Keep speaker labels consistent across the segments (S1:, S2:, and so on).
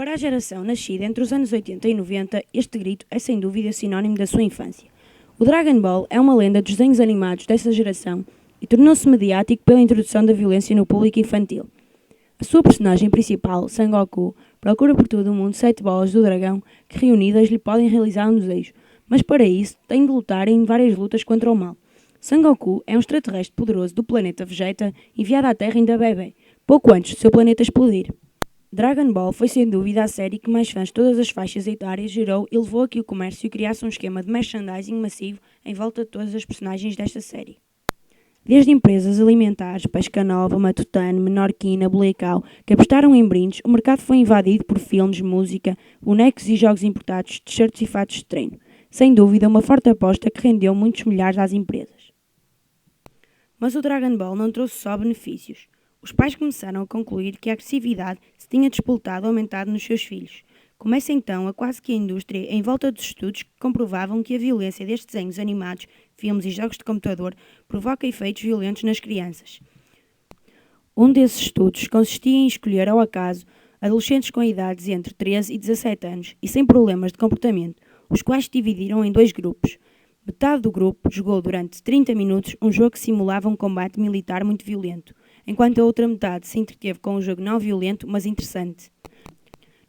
S1: Para a geração nascida entre os anos 80 e 90, este grito é sem dúvida sinónimo da sua infância. O Dragon Ball é uma lenda dos desenhos animados dessa geração e tornou-se mediático pela introdução da violência no público infantil. A sua personagem principal, Son Goku, procura por todo o mundo 7 bolas do dragão que reunidas lhe podem realizar um desejo, mas para isso tem de lutar em várias lutas contra o mal. Son Goku é um extraterrestre poderoso do planeta Vegeta enviado à Terra ainda bebê, pouco antes do seu planeta explodir. Dragon Ball foi sem dúvida a série que mais fãs de todas as faixas etárias gerou e levou a que o comércio criasse um esquema de merchandising massivo em volta de todas as personagens desta série. Desde empresas alimentares, Pescanova, Matutano, Menorquina, Bulecau, que apostaram em brindes, o mercado foi invadido por filmes, música, bonecos e jogos importados, t-shirts e fatos de treino. Sem dúvida, uma forte aposta que rendeu muitos milhares às empresas. Mas o Dragon Ball não trouxe só benefícios. Os pais começaram a concluir que a agressividade se tinha despoltado ou aumentado nos seus filhos. Começa então a quase que a indústria em volta dos estudos que comprovavam que a violência destes desenhos animados, filmes e jogos de computador provoca efeitos violentos nas crianças. Um desses estudos consistia em escolher ao acaso adolescentes com idades entre 13 e 17 anos e sem problemas de comportamento, os quais se dividiram em 2 grupos. Metade do grupo jogou durante 30 minutos um jogo que simulava um combate militar muito violento, enquanto a outra metade se entreteve com um jogo não violento, mas interessante.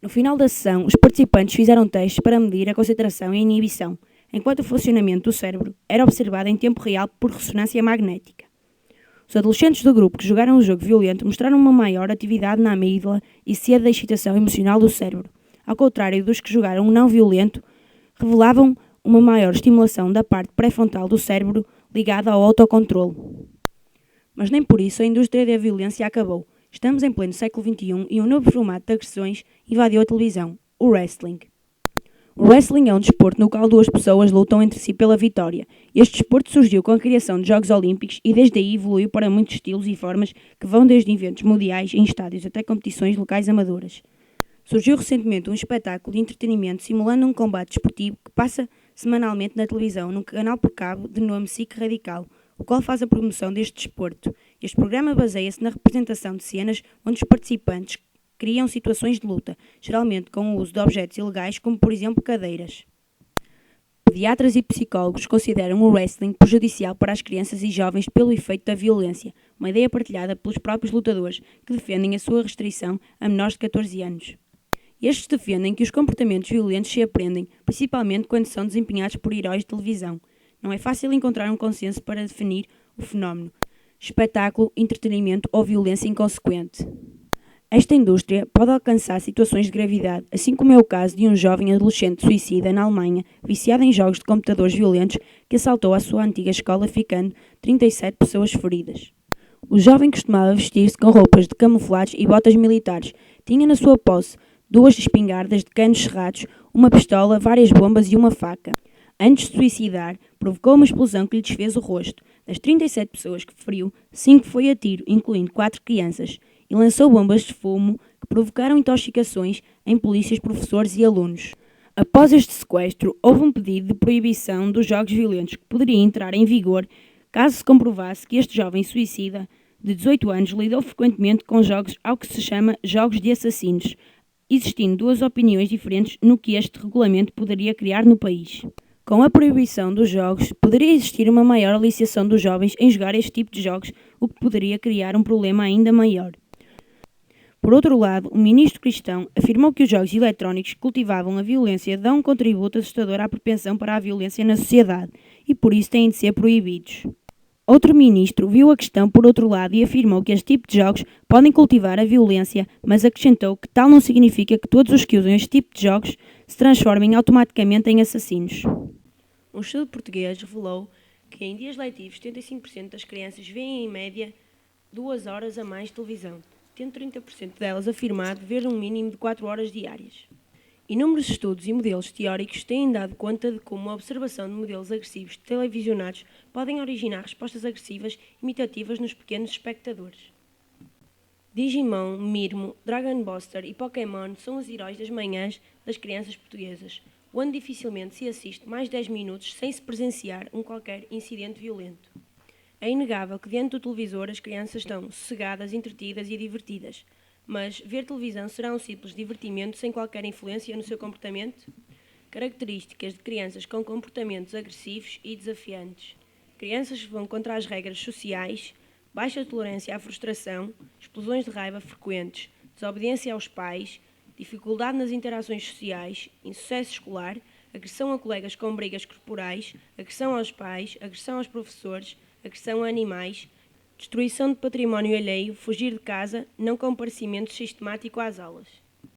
S1: No final da sessão, os participantes fizeram testes para medir a concentração e a inibição, enquanto o funcionamento do cérebro era observado em tempo real por ressonância magnética. Os adolescentes do grupo que jogaram o jogo violento mostraram uma maior atividade na amígdala e sede da excitação emocional do cérebro, ao contrário dos que jogaram o não violento, revelavam uma maior estimulação da parte pré-frontal do cérebro ligada ao autocontrole. Mas nem por isso a indústria da violência acabou. Estamos em pleno século XXI e um novo formato de agressões invadiu a televisão, o wrestling. O wrestling é um desporto no qual 2 pessoas lutam entre si pela vitória. Este desporto surgiu com a criação de Jogos Olímpicos e desde aí evoluiu para muitos estilos e formas que vão desde eventos mundiais em estádios até competições locais amadoras. Surgiu recentemente um espetáculo de entretenimento simulando um combate desportivo que passa semanalmente na televisão num canal por cabo de nome SIC Radical, o qual faz a promoção deste desporto. Este programa baseia-se na representação de cenas onde os participantes criam situações de luta, geralmente com o uso de objetos ilegais, como por exemplo cadeiras. Pediatras e psicólogos consideram o wrestling prejudicial para as crianças e jovens pelo efeito da violência, uma ideia partilhada pelos próprios lutadores, que defendem a sua restrição a menores de 14 anos. Estes defendem que os comportamentos violentos se aprendem, principalmente quando são desempenhados por heróis de televisão. Não é fácil encontrar um consenso para definir o fenómeno: espetáculo, entretenimento ou violência inconsequente. Esta indústria pode alcançar situações de gravidade, assim como é o caso de um jovem adolescente suicida na Alemanha, viciado em jogos de computadores violentos, que assaltou a sua antiga escola, ficando 37 pessoas feridas. O jovem costumava vestir-se com roupas de camuflagem e botas militares. Tinha na sua posse 2 espingardas de canos cerrados, uma pistola, várias bombas e uma faca. Antes de suicidar, provocou uma explosão que lhe desfez o rosto. Das 37 pessoas que feriu, 5 foi a tiro, incluindo 4 crianças, e lançou bombas de fumo que provocaram intoxicações em polícias, professores e alunos. Após este sequestro, houve um pedido de proibição dos jogos violentos que poderia entrar em vigor caso se comprovasse que este jovem suicida de 18 anos lidou frequentemente com jogos ao que se chama jogos de assassinos, existindo 2 opiniões diferentes no que este regulamento poderia criar no país. Com a proibição dos jogos, poderia existir uma maior aliciação dos jovens em jogar este tipo de jogos, o que poderia criar um problema ainda maior. Por outro lado, o ministro cristão afirmou que os jogos eletrónicos que cultivavam a violência dão um contributo assustador à propensão para a violência na sociedade e por isso têm de ser proibidos. Outro ministro viu a questão por outro lado e afirmou que este tipo de jogos podem cultivar a violência, mas acrescentou que tal não significa que todos os que usam este tipo de jogos se transformem automaticamente em assassinos. Um estudo português revelou que em dias letivos 75% das crianças veem em média 2 horas a mais de televisão, tendo 30% delas afirmado ver um mínimo de 4 horas diárias. Inúmeros estudos e modelos teóricos têm dado conta de como a observação de modelos agressivos televisionados podem originar respostas agressivas imitativas nos pequenos espectadores. Digimon, Mirmo, Dragon Buster e Pokémon são os heróis das manhãs das crianças portuguesas, onde dificilmente se assiste mais de 10 minutos sem se presenciar qualquer incidente violento. É inegável que diante do televisor as crianças estão sossegadas, entretidas e divertidas. Mas ver televisão será um simples divertimento sem qualquer influência no seu comportamento? Características de crianças com comportamentos agressivos e desafiantes. Crianças que vão contra as regras sociais, baixa tolerância à frustração, explosões de raiva frequentes, desobediência aos pais, dificuldade nas interações sociais, insucesso escolar, agressão a colegas com brigas corporais, agressão aos pais, agressão aos professores, agressão a animais, destruição de património alheio, fugir de casa, não comparecimento sistemático às aulas.